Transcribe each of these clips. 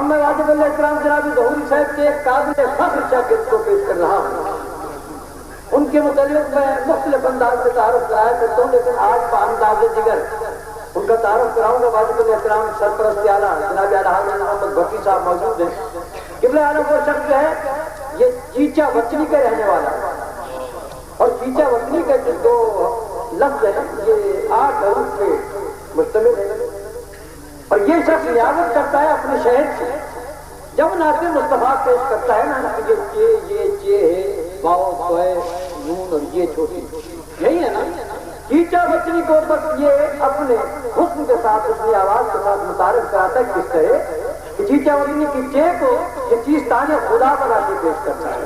अब मैं वाजिब अलैहिस्सलाम जनाब ज़हूरी साहब के एक काबिल फख्र शागिर्द को पेश कर रहा हूँ। उनके मुतालिक मैं मुख्तलिफ अंदाज से तारुफ कराया करता हूँ, लेकिन आज अंदाज़े जिगर उनका तारुफ कराऊंगा। वाजिब अलैहिस्सलाम सरपरस्त आला जनाब आला हज़रत मोहम्मद बकी साहब मौजूद हैं। क़िबला आलम वो शख्स है, ये चीचा वतनी का रहने वाला है, और चीचा वतनी का जो दो लफ्ज है ये 8 हरूफ पे मुश्तमिल है। और ये शख्स नियामत करता है अपने शहर से। जब नाते मुस्तफा पेश करता है ना, ये चे है, वाओ सोए नून और ये छोटी, यही है ना। चीचा बचनी को बस ये अपने हुस्न के साथ, अपनी आवाज के साथ मुतारिफ कराता है किस तरह कि चीचा बचनी की चे को ये चीज ताने खुदा बना के पेश करता है,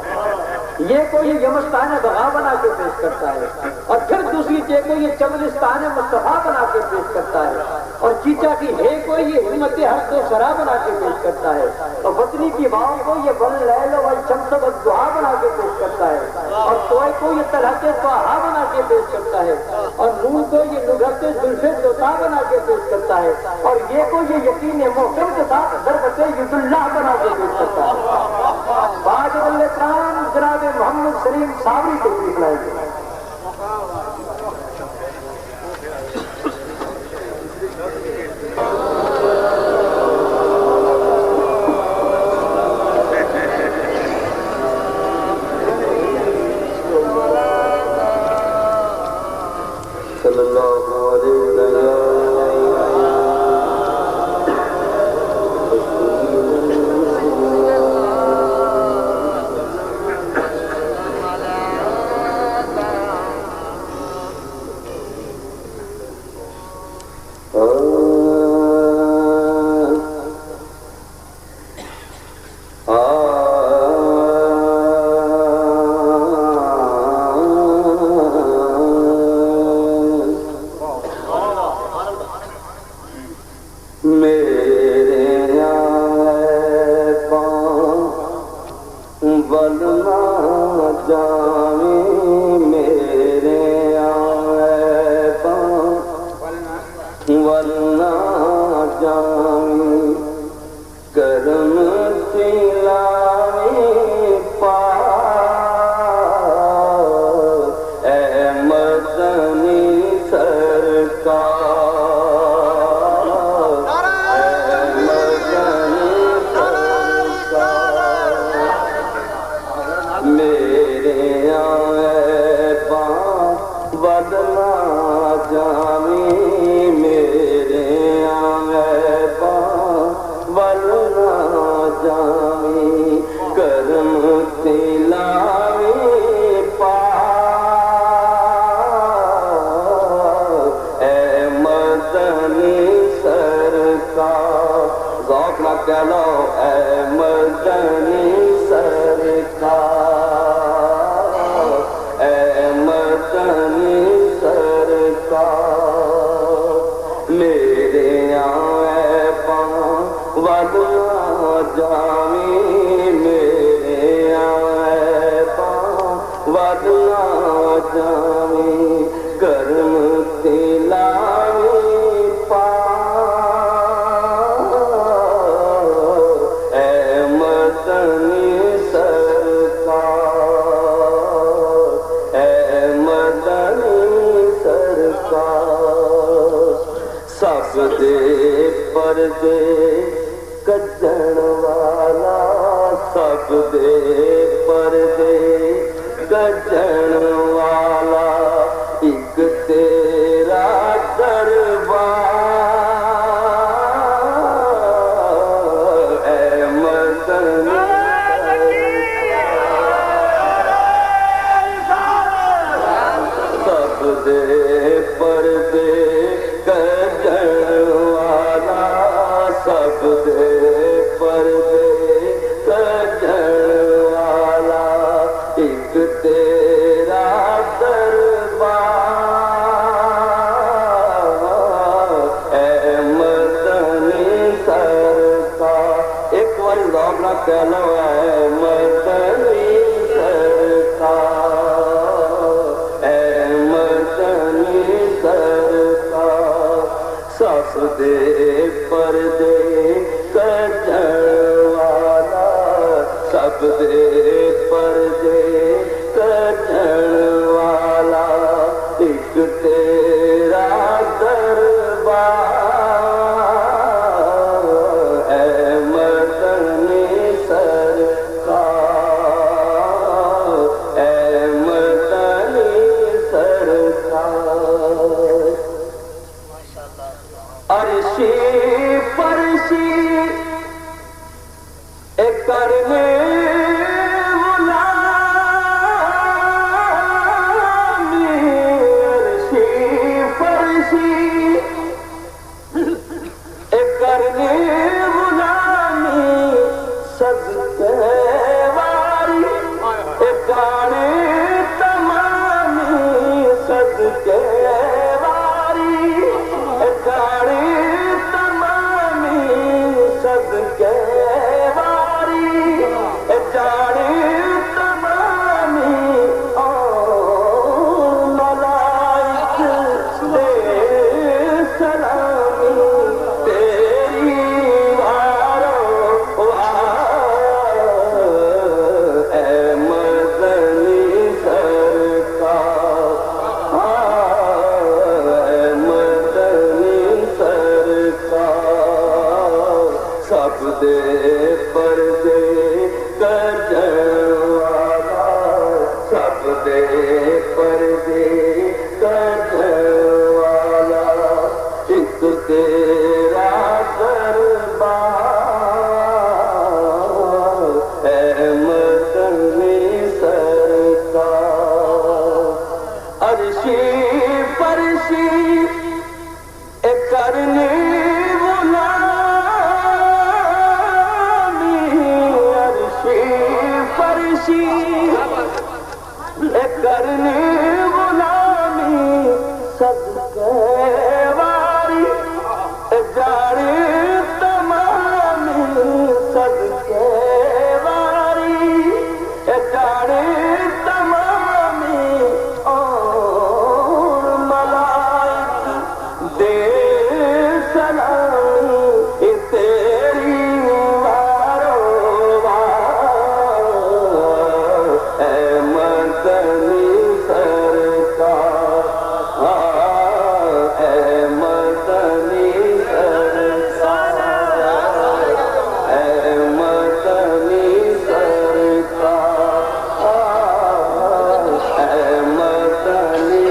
ये कोई यमस्तान बगा बना के पेश करता है, और फिर दूसरी चे को ये चमलिस्तान मुस्तफा बना के पेश करता है, और चीचा की हे को ये हिम्मत हक दो सरा बना के पेश करता है, और बतनी की वाव को ये बल लैलो व शम्स व दुहा बना के पेश करता है, और तोय को ये तलहते स्वाहा बना के पेश करता है, और नूर को ये नुगहते जुल्फे दोता बना के पेश करता है, और ये को ये यकीन मोहकम के साथ दरबते युदुल्लाह बना के पेश करता है। वाजिब अलैहिस्सलाम जनाब मोहम्मद सलीम साबरी को दिखलाएंगे। दे पर्दे कजवाला सब दे पर्दे कजवाला एक तेरा दरबार है मदनी सरकार है मदनी सरकार अर्शी फरशी एक करने गुलामी अर्शी फरशी एक करने गुलामी सदके वारी एक गाने तमामी सदके वारी एक गाने तमामी सदके वारी एक गाने तमामी ओ मलाइक दे सलामी तेरी वारो वार ऐ मदनी सरकार ऐ मदनी सरकार सब दे पर्दे कजवाला सब दे पर्दे कजवाला एक तेरा दरबार है मदनी सरकार अर्शी फरशी एक करने गुलामी अर्शी फरशी एक करने गुलामी सदके वारी जाने तमामी सदके वारी जाने तमामी और मलाइक दे सलामी तेरी वारो वार ऐ मदनी सरकार ऐ मदनी सरकार ऐ मदनी सरकार ऐ मदनी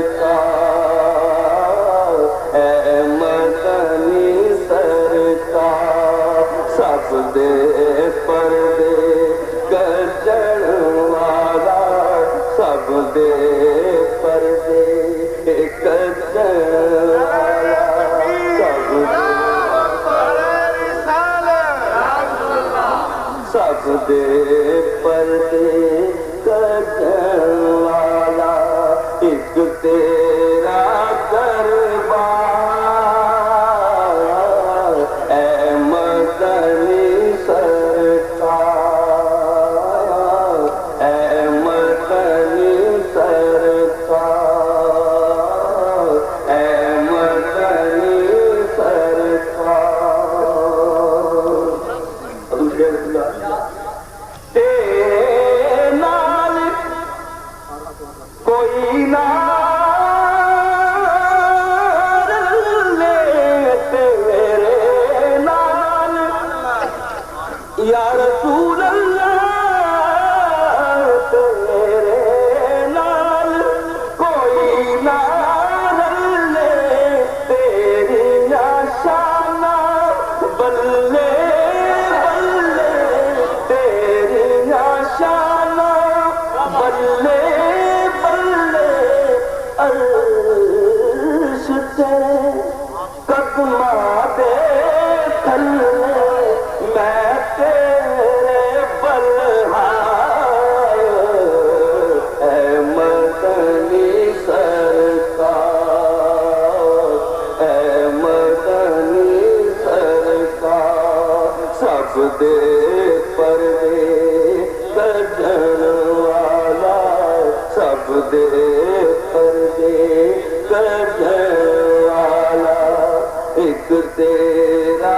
सरकार ऐ मदनी सरकार सब दे पर्दे कजवाला सब दे पर्दे कजवाला सब दे पर्दे कजवाला एक तेरा दरबार ऐ मदनी सरकार ऐ मदनी सरकार ऐ मदनी सरकार तेरे नाल कोई ना या रसूल अल्लाह तेरे नाल कोई ना रले तेरी शाना बल्ले बल्ले तेरी शाना बल्ले बल्ले अर्श तेरे कदमा दे थल्ले मैं तेरे बलहार ऐ मदनी सरकार ऐ मदनी सरकार सब दे पर्दे कजवाला सब दे पर्दे कजवाला एक तेरा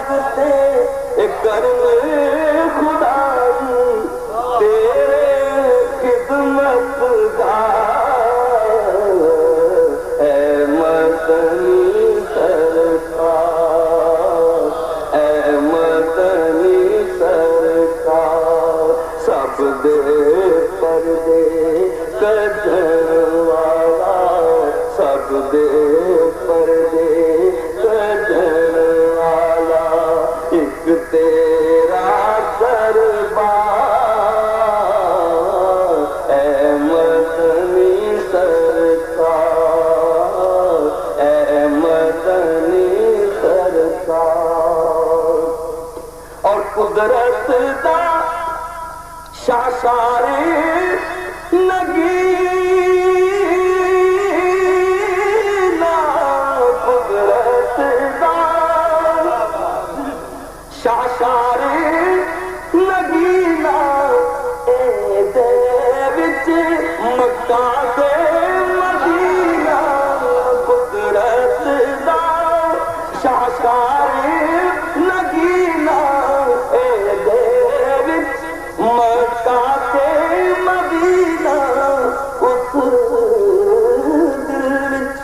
वास्ते करम खुदाई तेरे खिदमत गार ऐ मदनी सरकार ऐ मदनी सरकार सब दे पर्दे कढ़ण वाला सब दे पर्दे कढ़ण वाला एक तेरा दरबार ऐ मदनी सरकार ऐ मदनी सरकार और कुदरत दा शाशारे नगीना कुदरत दा शाशारे नगीना ए दे विच मक्का दे मदीना कुदरत दा शाशारे नगीना ए दे विच मक्का ते मदीना उस दिल विच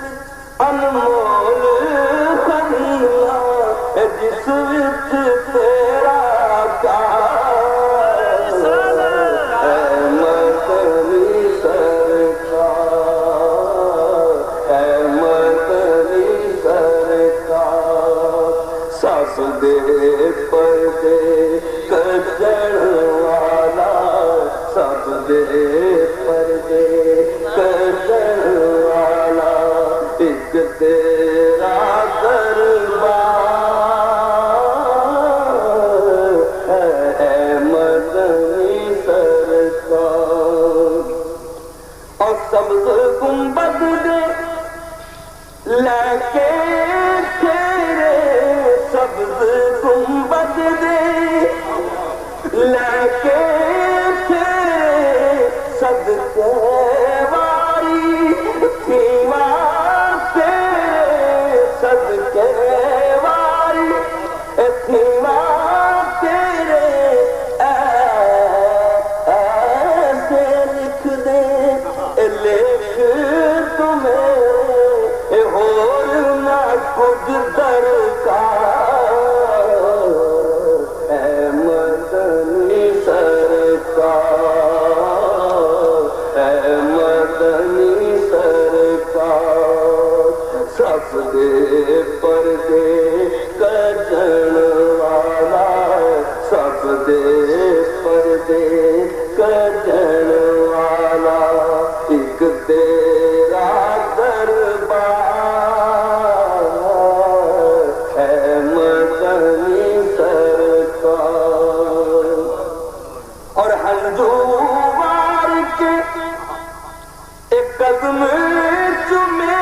अनमोल खज़ाना जिस विच तेरा प्यार ऐ मदनी सरकार ऐ मदनी सरकार सब दे पर्दे कढ़ण वाला सब दे पर्दे कढ़ण वाला एक तेरा दरबार है मदनी सरकार और सब्ज़ गुंबद दे लैके तेरे सब्ज़ गुंबद दे लैके तेरे सदके वारी दीवा तेरे सदके वारी दीवा तेरे ऐसे लिख दे लिख तुम्हें होर ना कुछ दरकार ऐ मदनी सरकार ऐ मदनी सरकार सब दे पर्दे कढ़ण वाला सब दे पर्दे कढ़ण वाला एक तेरा दरबार है मदनी सरकार और हंजू वार के एक कदम चुमे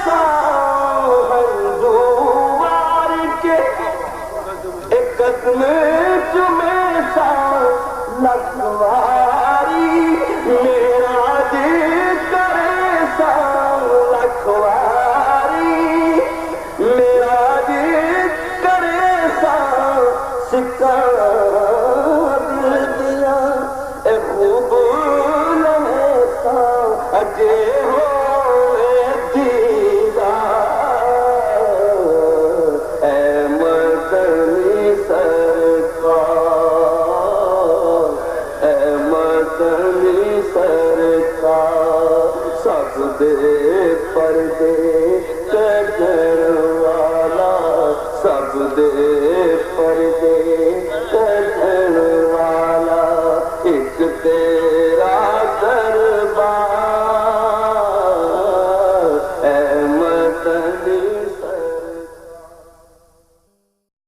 सा हंजू वार के एक कदम चुमे सा लखवारी मेरा दिल करे सा लखवारी मेरा दिल करे सा सिक्का दिल दिया ए खूब लहे सा अजे हो दीदार ऐ मदनी सरकार ऐ मदनी सरकार सब दे पर्दे